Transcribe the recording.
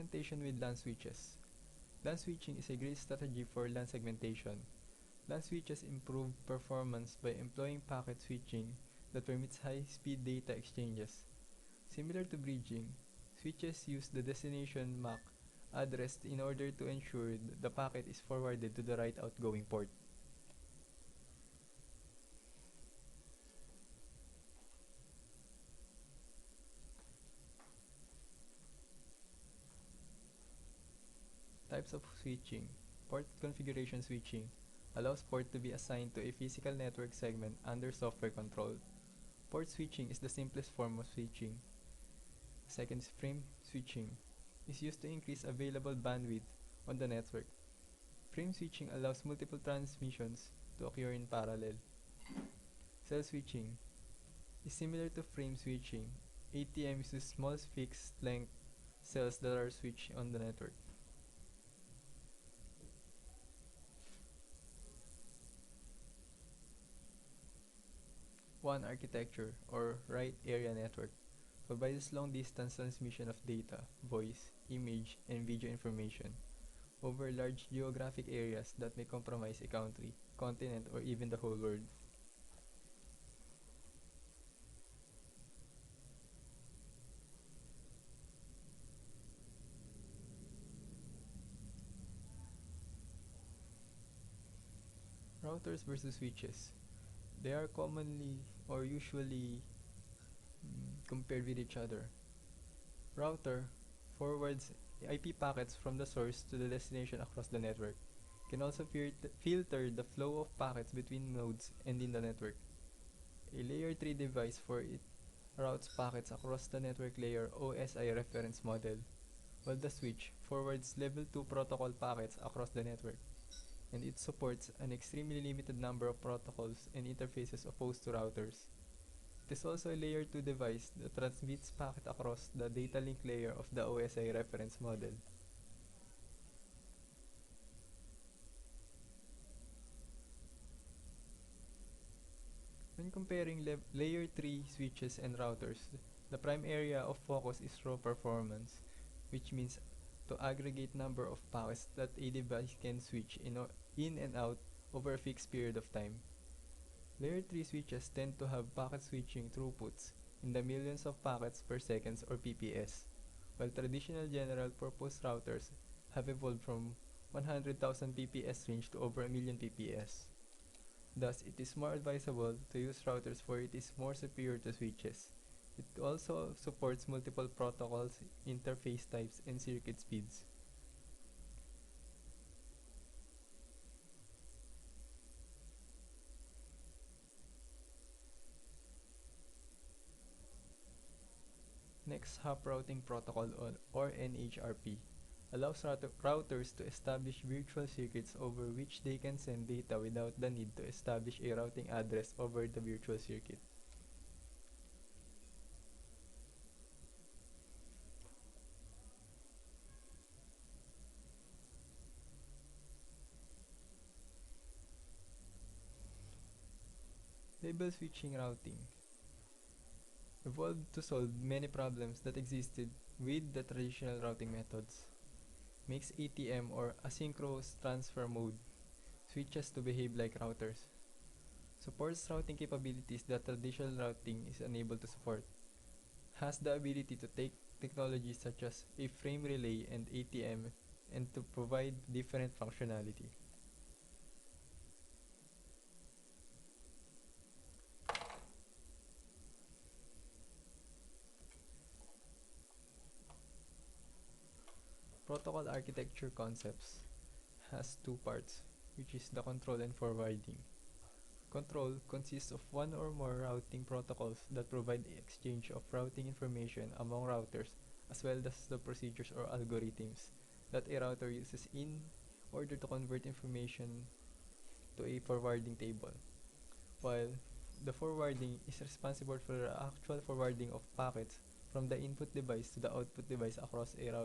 Segmentation with LAN switches. LAN switching is a great strategy for LAN segmentation. LAN switches improve performance by employing packet switching that permits high-speed data exchanges. Similar to bridging, switches use the destination MAC address in order to ensure the packet is forwarded to the right outgoing port. Types of switching. Port configuration switching allows port to be assigned to a physical network segment under software control. Port switching is the simplest form of switching. Second is frame switching. Is used to increase available bandwidth on the network. Frame switching allows multiple transmissions to occur in parallel. Cell switching is similar to frame switching. ATM uses small fixed length cells that are switched on the network. WAN architecture, or wide area network, provides long-distance transmission of data, voice, image, and video information over large geographic areas that may compromise a country, continent, or even the whole world. Routers versus switches. They are commonly or usually compared with each other. Router forwards IP packets from the source to the destination across the network. Can also filter the flow of packets between nodes and in the network. A layer 3 device for it routes packets across the network layer OSI reference model, while the switch forwards level 2 protocol packets across the network, and it supports an extremely limited number of protocols and interfaces opposed to routers. It is also a layer 2 device that transmits packet across the data link layer of the OSI reference model. When comparing layer 3 switches and routers, the prime area of focus is raw performance, which means to aggregate number of packets that a device can switch in and out over a fixed period of time. Layer 3 switches tend to have packet switching throughputs in the millions of packets per second or PPS, while traditional general purpose routers have evolved from 100,000 PPS range to over a million PPS. Thus, it is more advisable to use routers for it is more superior to switches. It also supports multiple protocols, interface types, and circuit speeds. Next, Hop Routing Protocol or NHRP allows routers to establish virtual circuits over which they can send data without the need to establish a routing address over the virtual circuit. Label switching routing evolved to solve many problems that existed with the traditional routing methods. Makes ATM or asynchronous transfer mode switches to behave like routers. Supports routing capabilities that traditional routing is unable to support. Has the ability to take technologies such as a frame relay and ATM and to provide different functionality. Protocol architecture concepts has two parts, which is the control and forwarding. Control consists of one or more routing protocols that provide the exchange of routing information among routers as well as the procedures or algorithms that a router uses in order to convert information to a forwarding table, while the forwarding is responsible for the actual forwarding of packets from the input device to the output device across a router.